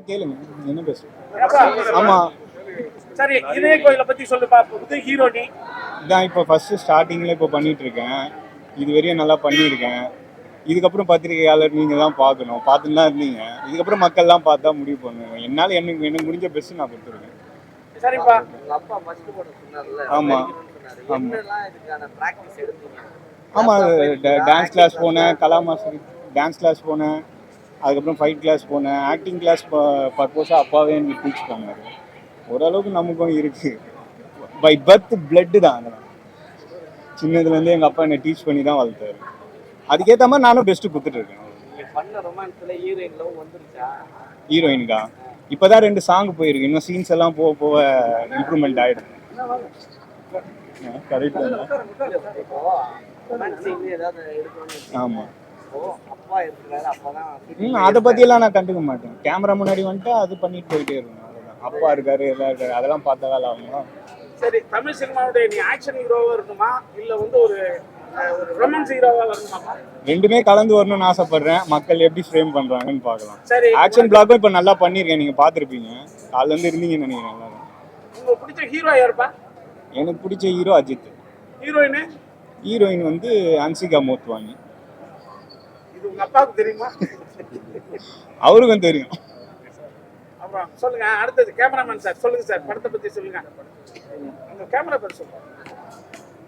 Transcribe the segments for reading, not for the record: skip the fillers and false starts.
கேளுங்க என்ன பேசுறேன். ஆமா சரி, இதே கோயிலை பத்தி சொல்லுப்பா. புது ஹீரோனி இதான் இப்போ ஃபர்ஸ்ட் ஸ்டார்டிங்ல இப்போ பண்ணிட்டு இருக்கேன். இது வரையும் நல்லா பண்ணியிருக்கேன். இதுக்கப்புறம் பத்திரிகையாளர் நீங்கள் தான் பார்க்கணும், பார்த்துன்னு தான் இருந்தீங்க. இதுக்கப்புறம் மக்கள்லாம் பார்த்தா முடிவு பண்ணுவேன். என்னால் எனக்கு முடிஞ்ச பெஸ்ட்டு நான் கொடுத்துருக்கேன். சரிப்பா. ஆமாம் ஆமாம் டான்ஸ் கிளாஸ் போனேன், கலா மாஸ்டர் டான்ஸ் கிளாஸ் போனேன், அதுக்கப்புறம் ஃபைட் கிளாஸ் போனேன், ஆக்டிங் கிளாஸ் பர்பஸாக அப்பாவே எனக்கு டீச் பண்ணார். ஓரளவுக்கு நமக்கும் இருக்குது. பை பர்த் பிளட்டு தான். அதெல்லாம் சின்னதுலேருந்து எங்கள் அப்பா என்னை டீச் பண்ணி தான் வளர்த்தாரு. அதுக்கேற்ற மாதிரி நானும் பெஸ்ட்டு கொடுத்துட்ருக்கேன். ஹீரோயினுக்கா இப்போ தான் 2 சாங் போயிருக்கு. இன்னும் சீன்ஸ் எல்லாம் போக போக இம்ப்ரூவ்மெண்ட் ஆகிடும். கரெக்ட் தான். ஆமாம் அதை பற்றியெல்லாம் நான் கண்டுக்க மாட்டேன். கேமரா முன்னாடி வந்துட்டு அது பண்ணிட்டு போயிட்டே இருக்கணும். அவ்வளோதான். அப்பா இருக்காரு எல்லாம் இருக்காரு, அதெல்லாம் பார்த்த வேலை ஆகுமா? சரி, தமிழ் சினிமாவுடைய நீ ஆக்ஷன் ஹீரோவா இருக்கணுமா இல்ல வந்து ஒரு ரொமான்ஸ் ஹீரோவா வரணுமா? ரெண்டுமே கலந்து வரணும்னு ஆசைப்படுறேன். மக்கள் எப்படி ஃப்ரேம் பண்றாங்கன்னு பார்க்கலாம். சரி, ஆக்ஷன் பிளாக்கும் இப்போ நல்லா பண்ணியிருக்கேன். நீங்க பார்த்துருப்பீங்க, காலைல இருந்து இருந்தீங்கன்னு நினைக்கிறேன். உங்களுக்கு பிடிச்ச ஹீரோ யாருப்பா? எனக்கு பிடிச்ச ஹீரோ அஜித். ஹீரோயின் வந்து அன்சிகா மோத்வானி. இது உங்க அப்பாவுக்கு தெரியுமா? அவருக்கும் தெரியும். அப்புறம் சொல்லுங்க. அடுத்தது கேமராமேன் சார், சொல்லுங்க சார், படத்தை பத்தி சொல்லுங்க. அந்த கேமரா பேர் சொல்லுங்க.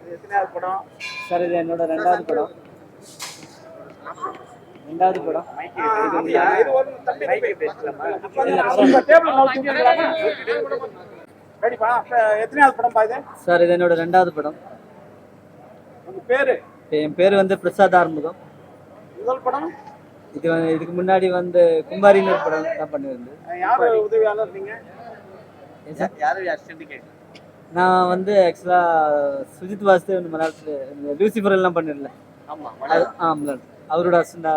இது எத்தனாவது படம் சார்? இது என்னோட 2வது படம். இது ஒரு தம்பி டேபிள் நோக்கிங்களாமா? ரெடிப்பா. எத்தனாவது படம் பா இது? சார் இது என்னோட 2வது படம். உங்க பேரு? என் பேர் வந்து பிரசாத் ஆறுமுகம். முதல் படம்? இதுக்கு முன்னாடி வந்து கும்பாரின்னு ஒரு படம் தான் பண்ணிருந்து. யாரு உதவியாளர் நீங்க? நான் வந்து ஆக்சுவலா சுஜித் வாசுதேவ் மலையாளத்தில் லூசிஃபர் எல்லாம் பண்ணிருந்தேன். அவரோட அசிஸ்டண்டா.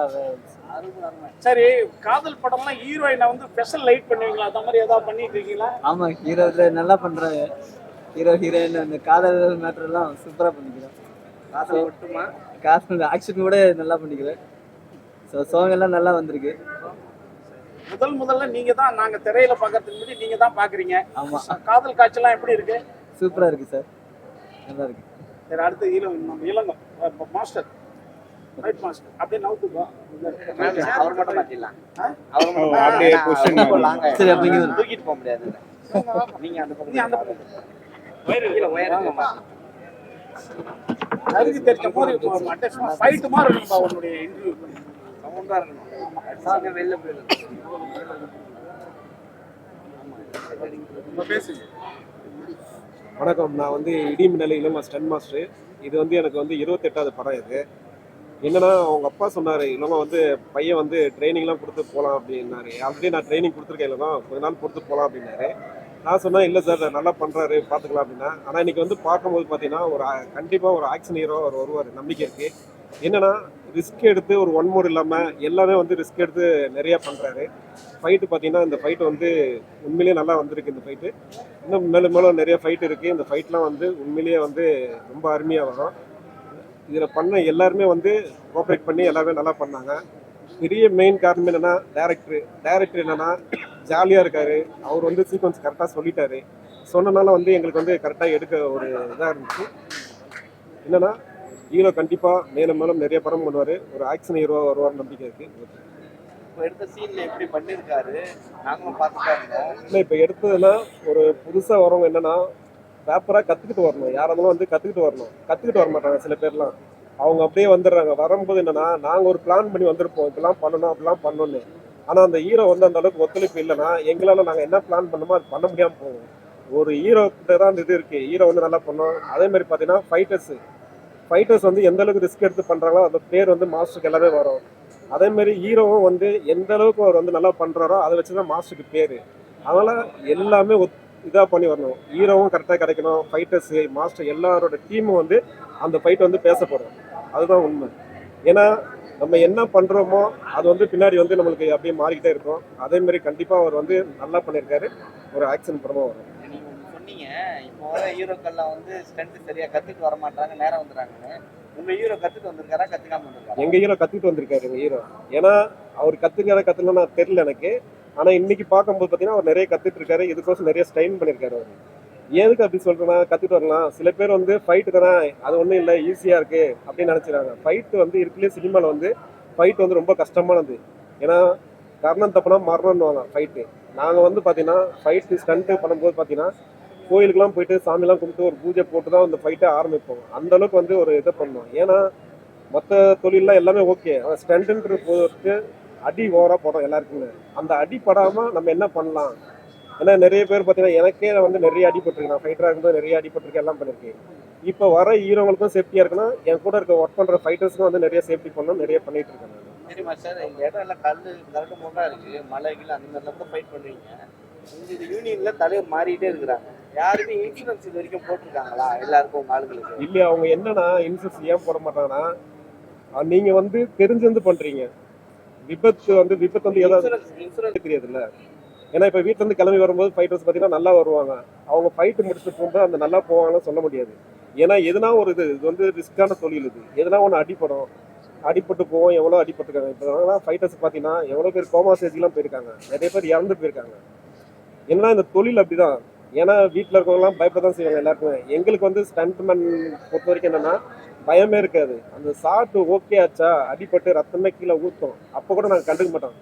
சரி, காதல் படம்லாம் ஹீரோயினை வந்து ஸ்பெஷல் லைட் பண்ணுவீங்களா? அந்த மாதிரி ஏதாவது பண்ணிட்டு இருக்கீங்களா? ஆமா, ஹீரோ நல்லா பண்றாங்க. ஹீரோயின் அந்த காதல் மேட்டர் எல்லாம் சூப்பரா பண்ணிக்கிறேன். காதல் மட்டுமா? காதல் ஆக்ஷன் கூட நல்லா பண்ணிக்கிறேன். சாங் எல்லாம் நல்லா வந்திருக்கு. முதல்ல நீங்க தான் நாங்க திரையில பாக்கிறதுக்கு முன்னாடி நீங்க தான் பாக்குறீங்க. ஆமா. காதல் காட்சிலாம் எப்படி இருக்கு? சூப்பரா இருக்கு சார், நல்லா இருக்கு. சரி, அடுத்து இளங்கம் மாஸ்டர், ரைட் மாஸ்டர். அப்படியே நவுத்துக்கோ. அவர் மட்டும் மாத்திடலாம். அப்படியே क्वेश्चन போலாங்க. சரி, அப்படிங்க தூக்கிட்டு போக முடியாது. நீங்க அந்த பக்கம் வயர் அதுக்கு தெரிஞ்ச மாதிரி அட்டென்ஷன் ஃபைட் மாதிரி இருக்கும்பா. உன்னுடைய இன்டர்வியூ சவுண்டா இருக்கணும். சாங்க வெளில போயிடலாம். பேசுங்க. வணக்கம், நான் வந்து இடிமின்னல் இளம ஸ்டன் மாஸ்டர். இது வந்து எனக்கு வந்து 28வது படம். இது என்னன்னா, அவங்க அப்பா சொன்னார், இல்லாமல் வந்து பையன் வந்து ட்ரைனிங்லாம் கொடுத்து போகலாம் அப்படின்னாரு. ஆல்ரெடி நான் ட்ரைனிங் கொடுத்துருக்கேன், இல்லைனா கொஞ்ச நாள் கொடுத்து போகலாம் அப்படின்னாரு. நான் சொன்னேன், இல்லை சார் நல்லா பண்ணுறாரு, பார்த்துக்கலாம் அப்படின்னா. ஆனால் இன்றைக்கி வந்து பார்க்கும்போது பார்த்தீங்கன்னா கண்டிப்பாக ஒரு ஆக்ஷன் ஹீரோ அவர் வருவார், நம்பிக்கை இருக்குது. என்னென்னா ரிஸ்க் எடுத்து ஒரு ஒன் மோர் இல்லாமல் எல்லாமே வந்து ரிஸ்க் எடுத்து நிறையா பண்ணுறாரு. ஃபைட்டு பார்த்தீங்கன்னா இந்த ஃபைட்டு வந்து உண்மையிலேயே நல்லா வந்திருக்கு. இந்த ஃபைட்டு இன்னும் மேலும் மேலும் நிறைய ஃபைட் இருக்குது. இந்த ஃபைட்லாம் வந்து உண்மையிலேயே வந்து ரொம்ப அருமையாக வரும். இதில் பண்ண எல்லாருமே வந்து கோஆப்ரேட் பண்ணி எல்லாருமே நல்லா பண்ணாங்க. பெரிய மெயின் காரணம் என்னென்னா டேரக்டர் என்னென்னா ஜாலியாக இருக்கார். அவர் வந்து சீக்வன்ஸ் கரெக்டாக சொல்லிட்டாரு. சொன்னனால வந்து எங்களுக்கு வந்து கரெக்டாக எடுக்க ஒரு இதாக இருந்துச்சு. என்னென்னா ஹீரோ கண்டிப்பாக மேலும் மேலும் நிறைய படம் பண்ணுவார். ஒரு ஆக்ஷன் ஹீரோவாக வருவார் நம்பிக்கை இருக்குது. இப்போ எடுத்த சீனில் எப்படி பண்ணியிருக்காரு, நாங்களும் பார்த்துட்டாங்க. இல்லை, இப்போ எடுத்ததுன்னா ஒரு புதுசாக வரவங்க என்னென்னா பேப்பராக கற்றுக்கிட்டு வரணும். யாராக இருந்தாலும் வந்து கற்றுக்கிட்டு வர மாட்டாங்க சில பேர்லாம். அவங்க அப்படியே வந்துடுறாங்க. வரும்போது என்னென்னா, நாங்கள் ஒரு பிளான் பண்ணி வந்திருப்போம், இப்படிலாம் பண்ணணும் அப்படிலாம் பண்ணணுன்னு. ஆனால் அந்த ஹீரோ வந்து அந்த அளவுக்கு ஒத்துழைப்பு இல்லைன்னா எங்களால் நாங்கள் என்ன பிளான் பண்ணணுமோ அது பண்ண முடியாமல் போவோம். ஒரு ஹீரோ கிட்ட தான் அந்த இது இருக்குது. ஹீரோ வந்து நல்லா பண்ணோம். அதேமாதிரி பார்த்தீங்கன்னா ஃபைட்டர்ஸ் வந்து எந்த அளவுக்கு ரிஸ்க் எடுத்து பண்ணுறாங்களோ அந்த பேர் வந்து மாஸ்டருக்கு எல்லாமே வரும். அதேமாரி ஹீரோவும் வந்து எந்த அளவுக்கு அவர் வந்து நல்லா பண்ணுறாரோ அதை வச்சு தான் மாஸ்டருக்கு பேர். அதனால் எல்லாமே இதாக பண்ணி வரணும். ஹீரோவும் கரெக்டாக கிடைக்கணும், ஃபைட்டர்ஸு மாஸ்டர் எல்லாரோட டீமும் வந்து அந்த ஃபைட் வந்து பேசப்படும். அதுதான் உண்மை. ஏன்னா நம்ம என்ன பண்ணுறோமோ அது வந்து பின்னாடி வந்து நம்மளுக்கு அப்படியே மாறிக்கிட்டே இருக்கும். அதேமாரி கண்டிப்பாக அவர் வந்து நல்லா பண்ணியிருக்காரு. ஒரு ஆக்ஷன் படமாக வரும். நீங்க ஒண்ணு சொன்னீங்க, இப்போ வர ஹீரோக்கள்லாம் வந்து ஸ்டண்ட் சரியா கத்துட்டு வர மாட்டாங்க, நேரம் வந்துடுறாங்கன்னு. உங்க ஹீரோ கத்துட்டு வந்திருக்காரா, கத்துக்காம வந்திருக்காரா? எங்கள் ஹீரோ கற்றுக்கிட்டு வந்திருக்காரு. எங்கள் ஹீரோ ஏன்னா அவர் கற்றுக்கலன்னா தெரியல எனக்கு. ஆனால் இன்னைக்கு பார்க்கும்போது பார்த்தீங்கன்னா அவர் நிறைய கற்றுட்டு இருக்காரு. இதுக்கோசம் நிறைய ஸ்ட்ரெயின் பண்ணியிருக்காரு அவர். எதுக்கு அப்படி சொல்கிறேன்னா, கற்றுட்டு வரலாம். சில பேர் வந்து ஃபைட்டு தானே, அது ஒன்றும் இல்லை, ஈஸியாக இருக்குது அப்படின்னு நினச்சிடுறாங்க. ஃபைட்டு வந்து இருக்குல்லையே சினிமாவில் வந்து ஃபைட் வந்து ரொம்ப கஷ்டமானது. ஏன்னா கர்ணன் தப்புனா மரணம்னுவாங்க ஃபைட்டு. நாங்கள் வந்து பார்த்தீங்கன்னா ஃபைட்டு ஸ்டண்ட்டு பண்ணும்போது பார்த்தீங்கன்னா கோயிலுக்கெல்லாம் போயிட்டு சாமிலாம் கும்பிட்டு ஒரு பூஜை போட்டு தான் அந்த ஃபைட்டை ஆரம்பிப்போம். அந்த அளவுக்கு வந்து ஒரு இதை பண்ணோம். ஏன்னா மற்ற தொழிலெலாம் எல்லாமே ஓகே, ஆனால் ஸ்டண்ட்டுன்ற போட்டு அடி ஓவராக போடும் எல்லாருக்குமே. அந்த அடி படாமல் நம்ம என்ன பண்ணலாம்? ஏன்னா நிறைய பேர் பார்த்தீங்கன்னா எனக்கே வந்து நிறைய அடிபட்டிருக்கு. நான் ஃபைட்டராக இருக்கும்போது நிறைய அடிபட்டிருக்கேன், எல்லாம் பண்ணியிருக்கேன். இப்போ வர ஹீரோங்களுக்கும் சேஃப்டியாக இருக்குன்னா என் கூட இருக்க ஒர்க் பண்ணுற ஃபைட்டர்ஸ்க்கும் வந்து நிறைய சேஃப்டி பண்ணணும், நிறைய பண்ணிட்டு இருக்கேன் நான். சரிம்மா சார், இந்த இடம் எல்லாம் கரண்டு மூட்டா இருக்கு, மலை கீழே அந்த மாதிரிலாம் கூட ஃபைட் பண்ணுவீங்க. இந்த யூனியன்ல தலைவர் மாறிட்டே இருக்கிறாங்க. யாருமே இன்சூரன்ஸ் இது வரைக்கும் போட்டிருக்காங்களா எல்லாருக்கும் உங்க ஆளுங்களுக்கு? இல்லையா, அவங்க என்னன்னா இன்சூரன்ஸ் ஏன் போட மாட்டாங்கன்னா, நீங்கள் வந்து தெரிஞ்சு பண்ணுறீங்க. விபத்து வந்து ஏதாவது இன்சூரன்ஸ் தெரியாதுல்ல. ஏன்னா இப்போ வீட்டிலேருந்து கிளம்பி வரும்போது ஃபைட்டர்ஸ் பார்த்தீங்கன்னா நல்லா வருவாங்க. அவங்க ஃபைட்டு முடிச்சுட்டு போகும்போது அந்த நல்லா போவாங்கன்னு சொல்ல முடியாது. ஏன்னா எதுனா ஒரு இது வந்து ரிஸ்க்கான தொழில். இது எதுனா ஒன்று அடிபட்டு போவோம். எவ்வளோ அடிபட்டுருக்காங்க. இப்போ ஃபைட்டர்ஸ் பார்த்தீங்கன்னா எவ்வளோ பேர் கோமா ஸ்டேஜ்லாம் போயிருக்காங்க, நிறைய பேர் இறந்து போயிருக்காங்க. ஏன்னா இந்த தொழில் அப்படிதான். ஏன்னா வீட்டில் இருக்கவங்கலாம் பயப்பட தான் செய்வாங்க எல்லாருக்குமே. எங்களுக்கு வந்து ஸ்டண்ட்மேன் பொறுத்த வரைக்கும் என்னென்னா பயமே இருக்காது. அந்த ஷாட்டு ஓகே ஆச்சா, அடிபட்டு ரத்தமே கீழே ஊற்றும், அப்போ கூட நாங்கள் கண்டுக்க மாட்டோம்.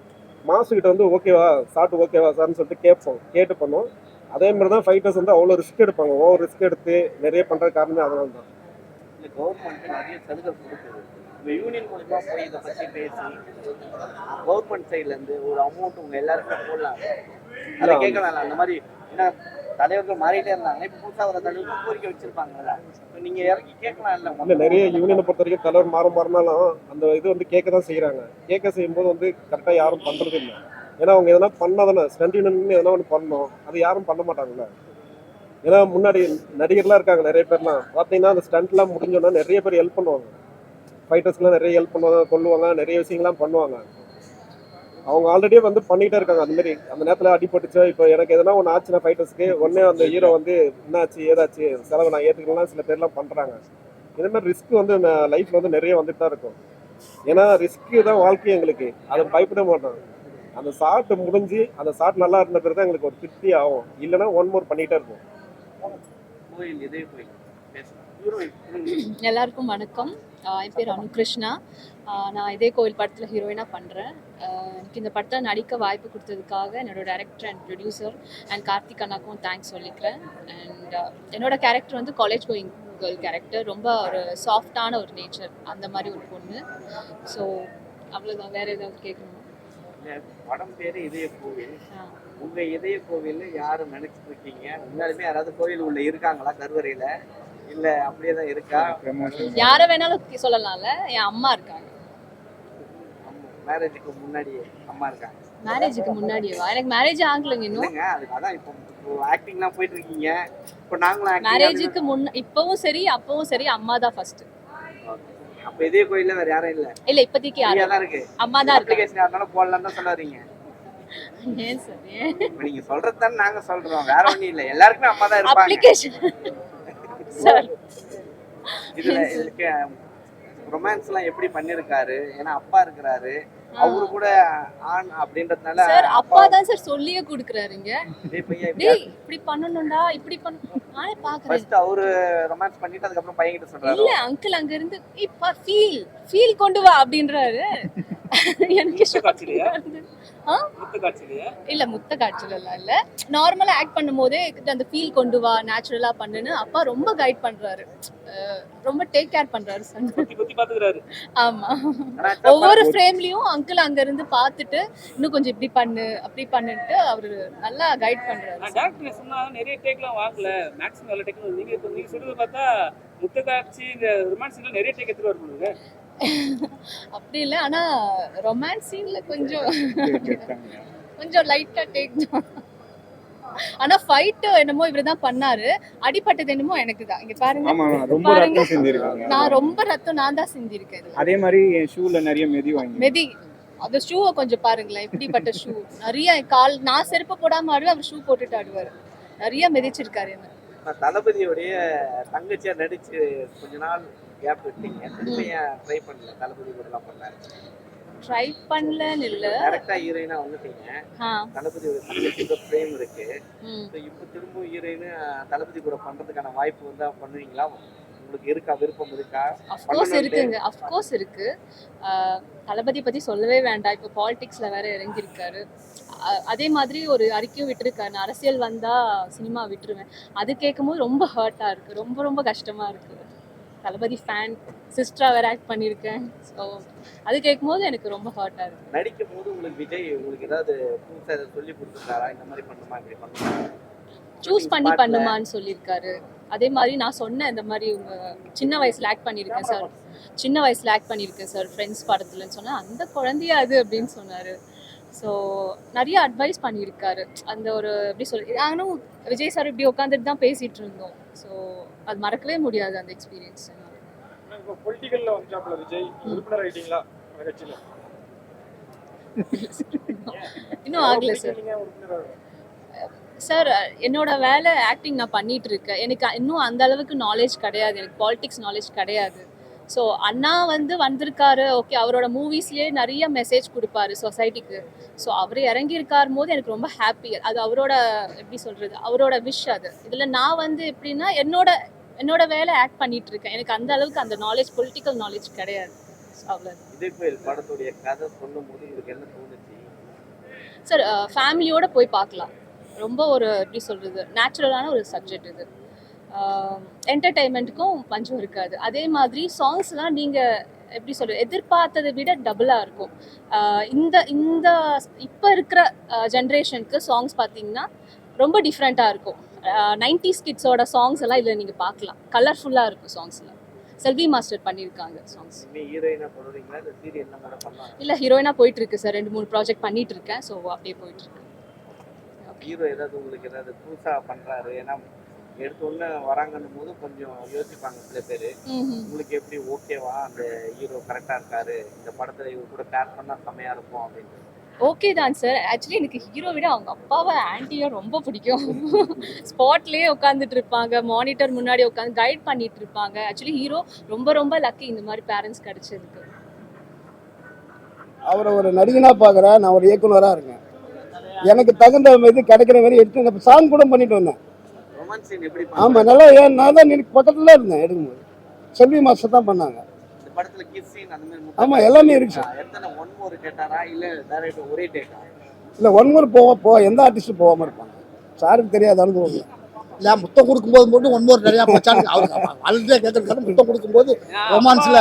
மாஸ்டர்கிட்ட வந்து ஓகேவா ஷாட்டு ஓகேவா சார்னு சொல்லிட்டு கேட்டு பண்ணுவோம். அதே மாதிரி தான் ஃபைட்டர்ஸ் வந்து அவ்வளோ ரிஸ்க் எடுப்பாங்க. ஓவர் ரிஸ்க் எடுத்து நிறைய பண்ணுற காரணமே அதனால தான். இந்த கவர்மெண்ட் நிறைய சலுகை கொடுக்குது. இந்த யூனியன் மூலிமா போய் இதை பற்றி பேசி கவர்மெண்ட் சைட்லேருந்து ஒரு அமௌண்ட் உங்க எல்லாருக்குமே போடலாம். அதை கேட்கலாம். அந்த மாதிரி ஏன்னா தலைவர்கள் மாறிட்டே இருந்தாங்க, இப்போ புதுசாக வர தலைவர்கள் கோரிக்கை வச்சிருப்பாங்கல்ல, இப்போ நீங்கள் இறக்கி கேட்கலாம். இல்லை நிறைய யூனியனை பொறுத்த வரைக்கும் தலைவர் மாறினாலும் அந்த இது வந்து கேட்க தான் செய்கிறாங்க. கேட்க செய்யும்போது வந்து கரெக்டாக யாரும் பண்ணுறது இல்லை. ஏன்னா அவங்க எதனா பண்ணாதானே ஸ்டண்ட் யூனியன் எதனா ஒன்று பண்ணணும், அது யாரும் பண்ண மாட்டாங்கல்ல. ஏன்னா முன்னாடி நடிகர்லாம் இருக்காங்க நிறைய பேர்லாம் பார்த்தீங்கன்னா அந்த ஸ்டண்ட்லாம் முடிஞ்சோன்னா நிறைய பேர் ஹெல்ப் பண்ணுவாங்க. ஃபைட்டர்ஸ்க்குலாம் நிறைய ஹெல்ப் பண்ணுவாங்க, கொள்ளுவாங்க, நிறைய விஷயங்கள்லாம் பண்ணுவாங்க. அவங்க ஆல்ரெடியே வந்து பண்ணிகிட்டே இருக்காங்க. அதுமாரி அந்த நேரத்தில் அடிபட்டுச்சு. இப்போ எனக்கு எதனா ஒன்று ஆச்சுன்னா ஃபைட்டர்ஸ்க்கு உடனே அந்த ஹீரோ வந்து என்னாச்சு ஏதாச்சு செலவு நான் ஏற்றுக்கலாம் சில பேர்லாம் பண்ணுறாங்க. இதேமாதிரி ரிஸ்க் வந்து லைஃப்பில் வந்து நிறைய வந்துட்டு தான் இருக்கும். ஏன்னா ரிஸ்க்கு தான் வாழ்க்கையே எங்களுக்கு. அதை பயப்பட மாட்டோம். அந்த ஷாட் முடிஞ்சு அந்த ஷாட் நல்லா இருந்த பிறகு தான் எங்களுக்கு ஒரு திருப்தி ஆகும். இல்லைன்னா ஒன் மோர் பண்ணிகிட்டே இருப்போம். கோயில் இதே கோயில் எல்லாருக்கும் வணக்கம். என் பேர் அனுகிருஷ்ணா. நான் இதே கோவில் படத்தில் ஹீரோயினாக பண்ணுறேன். எனக்கு இந்த படத்தில் நடிக்க வாய்ப்பு கொடுத்ததுக்காக என்னோட director and producer and Karthik அண்ணாக்கும் தேங்க்ஸ் சொல்லிக்கிறேன். அண்ட் என்னோட கேரக்டர் வந்து காலேஜ் கோயிங் கேர்ள் கேரக்டர். ரொம்ப ஒரு சாஃப்டான ஒரு நேச்சர், அந்த மாதிரி ஒரு பொண்ணு. ஸோ அவ்வளோதான். வேறு ஏதாவது கேட்கணுமா? படம் பேர் இதய கோவில். உங்க இதய கோவில் யாரும் நினைச்சிட்டு இருக்கீங்க? உண்மையாலுமே யாராவது கோவில் உள்ள இருக்காங்களா கருவறையில? இல்ல அப்படியே தான் இருக்கா? யாரை வேணாலும் சொல்லலாம்ல. என் அம்மா இருக்காங்க. மேரேஜுக்கு முன்னாடியே அம்மா இருக்காங்க? மேரேஜுக்கு முன்னாடியேவா? எனக்கு மேரேஜ் ஆகலைங்க இன்னும். அதுக்கு அதான் இப்போ ஆக்டிங்லாம் போயிட்டு இருக்கீங்க. இப்போ நாங்களும் மேரேஜுக்கு இப்பவும் சரி அப்பவும் சரி அம்மா தான் ஃபர்ஸ்ட். அப்ப இதே கோயில்ல வேற யாரும் இல்ல? இல்ல இப்போதைக்கு யாரும் தான் இருக்கு. அம்மா தான் இருக்கு. அப்ளிகேஷன் யாராலும் போடலாம் தான் சொல்றீங்க? ஏன் சார்? இப்போ நீங்க சொல்றது தான் நாங்க சொல்றோம், வேற ஒண்ணும் இல்ல. எல்லாருக்குமே அம்மா தான் இருப்பாங்க. அப்ளிகேஷன் சார் இதுல ரொமான்ஸ்லாம் எப்படி பண்ணிருக்காரு? ஏன்னா அப்பா இருக்கிறாரு, அவரு கூட ஆண் அப்படின்றதுனால சார் அப்பா தான் சார் சொல்லியே கொடுக்குறாருங்க. பையன் டேய் இப்படி பண்ணணும்டா, இப்படி பண்ணு. நானே பாக்குறேன். ஃபர்ஸ்ட் அவரு ரொமான்ஸ் பண்ணிட்டு அதுக்கு அப்புறம் பையன் கிட்ட சொல்றாரு. இல்ல அங்கிள் அங்க இருந்து இப்ப ஃபீல் கொண்டு வா அப்படின்றாரு. எனக்கு இல்ல முத்த காட்சியில இல்ல, நார்மலா ஆக்ட் பண்ணும்போதே அந்த ஃபீல் கொண்டு வா, நேச்சுரலா பண்ணுன்னு அப்பா ரொம்ப கைட் பண்றாரு. ரொம்ப டேக் கேர் பண்றாரு சார். ஆமா, ஒவ்வொரு ஃப்ரேம்லயும் அங்கிள் அங்க இருந்து பாத்துட்டு இன்னும் கொஞ்சம் இப்படி பண்ணு அப்படி பண்ணுட்டு அவரு நல்லா கைட் பண்றாரு. டாக்டர் சொன்னா நிறைய டேக்லாம் வாங்கல, மேக்ஸிமம் எல்லா டேக்கும் நீங்க சொல்றது பார்த்தா முத்த காட்சி இந்த ரொமான்ஸ் சீன்ல நிறைய டேக் எடுத்துட்டு வரணுங்க. அப்படி இல்ல, ஆனா ரொமான்ஸ் சீன்ல கொஞ்சம் லைட்டா டேக் தான். ஆனா ஃபைட் என்னமோ இவர் தான் பண்ணாரு, அடிபட்டது என்னமோ எனக்கு தான். இங்க பாருங்க. ஆமா ரொம்ப பாருங்க. ரத்தம் சிந்திருக்காங்க. நான் ரொம்ப ரத்தம் நான் தான் சிந்திருக்கேன் இதுல. அதே மாதிரி என் ஷூல நிறைய மெதி வாங்கி மெதி அந்த ஷூவை கொஞ்சம் பாருங்களேன், எப்படிப்பட்ட ஷூ. நிறைய கால் நான் செருப்பு போடாம ஆடுவேன், அவர் ஷூ போட்டுட்டு ஆடுவாரு. நிறைய மிதிச்சிருக்காரு என்ன. நான் தளபதியோடைய தங்கச்சியா நடிச்சு கொஞ்ச நாள் கேப் விட்டீங்க, திரும்ப ஏன் ட்ரை பண்ணல? தளபதி கூட எல்லாம் பண்ணாரு, ட்ரை பண்ணலன்னு இல்ல. டேரக்டா ஹீரோயினா வந்துட்டீங்க. தளபதியோட தங்கச்சியோட ஃப்ரேம் இருக்கு. ம். இப்போ திரும்ப ஹீரோயின் தளபதி கூட பண்றதுக்கான வாய்ப்பு வந்தா பண்ணுவீங்களா? உங்களுக்கு இருக்கா, விருப்பம் இருக்கா? அஃப்கோர்ஸ் இருக்குங்க, அஃப்கோர்ஸ் இருக்கு. தளபதி பத்தி சொல்லவே வேண்டாம், இப்போ பாலிடிக்ஸ்ல வேற இறங்கியிருக்காரு. அதே மாதிரி ஒரு அறிக்கையும் விட்டுருக்காரு, நான் அரசியல் வந்தா சினிமா விட்டுருவேன். அது கேட்கும்போது ரொம்ப ஹர்ட்டா இருக்கு, ரொம்ப ரொம்ப கஷ்டமா இருக்கு. தளபதி ஃபேன், சிஸ்டரா வேற ஆக்ட் பண்ணியிருக்கேன். ஸோ அது கேட்கும்போது எனக்கு ரொம்ப ஹர்ட்டா இருக்கு. நடிக்கும் போது உங்களுக்கு விஜய் உங்களுக்கு ஏதாவது புதுசா ஏதாவது சொல்லி கொடுத்துருக்காரா? இந்த மாதிரி பண்ணுமா, இப்படி பண்ணுமா, சூஸ் பண்ணி பண்ணுமான்னு சொல்லியிருக்காரு. அதே மாதிரி நான் சொன்னேன், இந்த மாதிரி உங்க சின்ன வயசுல ஆக்ட் பண்ணியிருக்கேன் சார், சின்ன வயசுல ஆக்ட் பண்ணியிருக்கேன் சார் ஃப்ரெண்ட்ஸ் படத்துலன்னு சொன்னேன். அந்த குழந்தையா அது அப்படின்னு சொன்னாரு. ஸோ நிறைய அட்வைஸ் பண்ணியிருக்காரு. அந்த ஒரு எப்படி சொல்லி நானும் விஜய் சார் இப்படி உட்காந்துட்டு தான் பேசிட்டு இருந்தோம். ஸோ அது மறக்கவே முடியாது அந்த எக்ஸ்பீரியன்ஸ். இப்போ பொலிட்டிக்கல்ல வந்துட்டாப்ல விஜய், உறுப்பினர் ஆயிட்டீங்களா கட்சியில? இன்னும் ஆகல சார். சார் என்னோட வேலை ஆக்டிங் நான் பண்ணிட்டு இருக்கேன். எனக்கு இன்னும் அந்த அளவுக்கு நாலேஜ் கிடையாது, எனக்கு பாலிடிக்ஸ் நாலேஜ் கிடையாது. ஸோ அண்ணா வந்திருக்காரு, ஓகே, அவரோட மூவிஸ்லேயே நிறைய மெசேஜ் கொடுப்பாரு சொசைட்டிக்கு. ஸோ அவர் இறங்கியிருக்கார் போது எனக்கு ரொம்ப ஹாப்பி. அது அவரோட எப்படி சொல்கிறது, அவரோட விஷ் அது. இதில் நான் எப்படின்னா என்னோட வேலை ஆக்ட் பண்ணிட்டு இருக்கேன். எனக்கு அந்த அளவுக்கு அந்த நாலேஜ், பொலிட்டிக்கல் நாலேஜ் கிடையாது. அவ்வளோ. விஜய் கோயில் படத்துடைய கதை சொல்லும் போது உங்களுக்கு என்ன தோணுச்சு? சார் ஃபேமிலியோட போய் பார்க்கலாம். ரொம்ப ஒரு எப்படி சொல்கிறது, நேச்சுரலான ஒரு சப்ஜெக்ட் இது. என்டர்டெயின்மெண்ட்டுக்கும் பஞ்சம் இருக்காது. அதே மாதிரி சாங்ஸ்லாம் நீங்கள் எப்படி சொல்கிறது, எதிர்பார்த்ததை விட டபுளாக இருக்கும். இந்த இந்த இப்போ இருக்கிற ஜென்ரேஷனுக்கு சாங்ஸ் பார்த்தீங்கன்னா ரொம்ப டிஃப்ரெண்ட்டாக இருக்கும். 90s கிட்ஸோட சாங்ஸ் எல்லாம் இதில் நீங்கள் பார்க்கலாம். கலர்ஃபுல்லாக இருக்கும் சாங்ஸில். செல்வி மாஸ்டர் பண்ணியிருக்காங்க சாங்ஸ். இல்லை, ஹீரோயினாக போயிட்டுருக்கு சார். 2-3 ப்ராஜெக்ட் பண்ணிட்டு இருக்கேன். ஸோ அப்படியே போயிட்டுருக்கு. ஹீரோ ஏதாவது உங்களுக்கு ஏதாவது புதுசாக பண்ணுறாரு? ஏன்னா எடுத்த உடனே வராங்கன்னும் போது கொஞ்சம் யோசிப்பாங்க சில பேர். உங்களுக்கு எப்படி ஓகேவா, அந்த ஹீரோ கரெக்டாக இருக்காரு, இந்த படத்தில் இவர் கூட பேர் பண்ணால் செம்மையாக இருக்கும் அப்படின்னு? ஓகே தான் சார். ஆக்சுவலி எனக்கு ஹீரோ விட அவங்க அப்பாவை ஆன்ட்டியை ரொம்ப பிடிக்கும். ஸ்பாட்லேயே உட்காந்துட்டு இருப்பாங்க, மானிட்டர் முன்னாடி உட்காந்து கைட் பண்ணிட்டு இருப்பாங்க. ஆக்சுவலி ஹீரோ ரொம்ப ரொம்ப லக்கி இந்த மாதிரி பேரண்ட்ஸ் கிடைச்சதுக்கு. அவரை ஒரு நடிகனாக பார்க்குறேன், நான் ஒரு இயக்குனராக இருக்கேன். எனக்கு தகுந்த இது கிடைக்கிற வரை எடுத்து சாங் கூட பண்ணிட்டு வந்தேன். ஆமாம், நல்லா நான் தான் பக்கத்தில் இருந்தேன் எடுக்கும்போது. செல்வி மாஸ்டர் தான் பண்ணாங்க. ஆமாம், எல்லாமே இருக்கு சார். இல்லை, ஒன் மோர் எந்த ஆர்டிஸ்ட்டும் போகாமல் இருப்பாங்க. சாருக்கு தெரியாத அனுபவம் இல்லை. முத்தம் கொடுக்கும்போது மட்டும் ஒன் மோர் நிறையா மச்சான் அவருக்கு அழுதே கேட்கறதுக்காக முத்தம் கொடுக்கும்போது ரொமான்ஸில்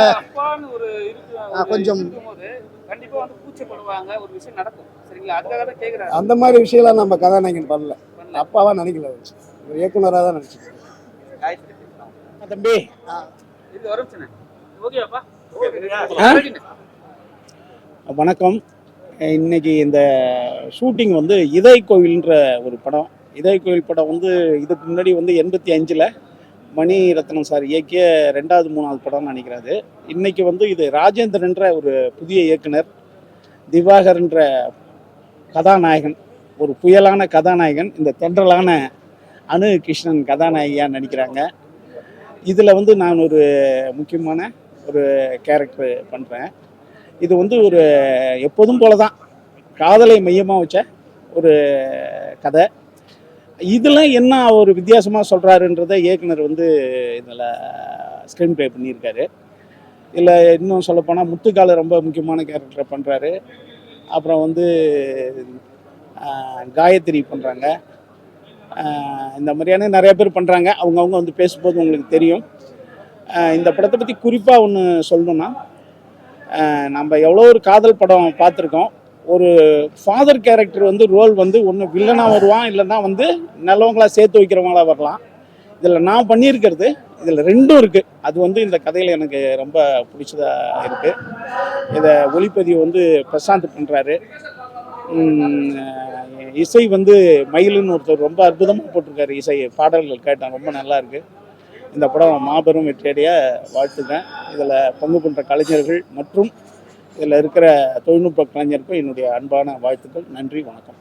கொஞ்சம் அந்த மாதிரி விஷயம்லாம் நம்ம கதாநாயகன் பண்ணல. அப்பாவா நினைக்கல, ஒரு இயக்குனராக தான் நினைச்சிருக்கேன். தம்பி வணக்கம். இன்னைக்கு இந்த ஷூட்டிங் இதய கோவில்ன்ற ஒரு படம். இதய கோவில் படம் இதுக்கு முன்னாடி 85ல் மணிரத்னம் சார் இயக்கிய 2வது 3வது படம்னு நினைக்கிறாரு. இன்னைக்கு இது ராஜேந்திரன்ற ஒரு புதிய இயக்குனர், திவாகர்ன்ற கதாநாயகன், ஒரு புயலான கதாநாயகன், இந்த தென்றலான அனு கிருஷ்ணன் கதாநாயகியாக நடிக்கிறாங்க. இதில் நான் ஒரு முக்கியமான ஒரு கேரக்டர் பண்ணுறேன். இது ஒரு எப்போதும் போல தான் காதலை மையமாக வச்ச ஒரு கதை. இதில் என்ன ஒரு வித்தியாசமாக சொல்கிறாருன்றதை இயக்குனர் இதில் ஸ்க்ரீன் ப்ளே பண்ணியிருக்காரு. இதில் இன்னும் சொல்லப்போனால் முத்துக்கால ரொம்ப முக்கியமான கேரக்டரை பண்ணுறாரு. அப்புறம் காயத்ரி பண்ணுறாங்க. இந்த மாதிரியான நிறைய பேர் பண்ணுறாங்க. அவங்கவுங்க பேசும்போது உங்களுக்கு தெரியும். இந்த படத்தை பற்றி குறிப்பாக ஒன்று சொல்லணுன்னா, நம்ம எவ்வளோ ஒரு காதல் படம் பார்த்துருக்கோம். ஒரு ஃபாதர் கேரக்டர் ரோல் ஒன்று வில்லனாக வருவான், இல்லைன்னா நல்லவங்களாக சேர்த்து வைக்கிறவங்களா வரலாம். இதில் நான் பண்ணியிருக்கிறது இதில் 2ம் இருக்குது. அது இந்த கதையில் எனக்கு ரொம்ப பிடிச்சதாக இருக்குது. இதை ஒளிப்பதிவு பிரசாந்த் பண்ணுறாரு. இசை வந்து மயிலுன்னு ஒருத்தர் ரொம்ப அற்புதமாக போட்டிருக்காரு. இசை பாடல்கள் கேட்டேன், ரொம்ப நல்லா இருக்கு. இந்த படம் மாபெரும் வெற்றியடைய வாழ்த்துக்கிறேன். இதில் பங்கு கொண்ட கலைஞர்கள் மற்றும் இதில் இருக்கிற தொழில்நுட்ப கலைஞருக்கும் என்னுடைய அன்பான வாழ்த்துக்கள். நன்றி, வணக்கம்.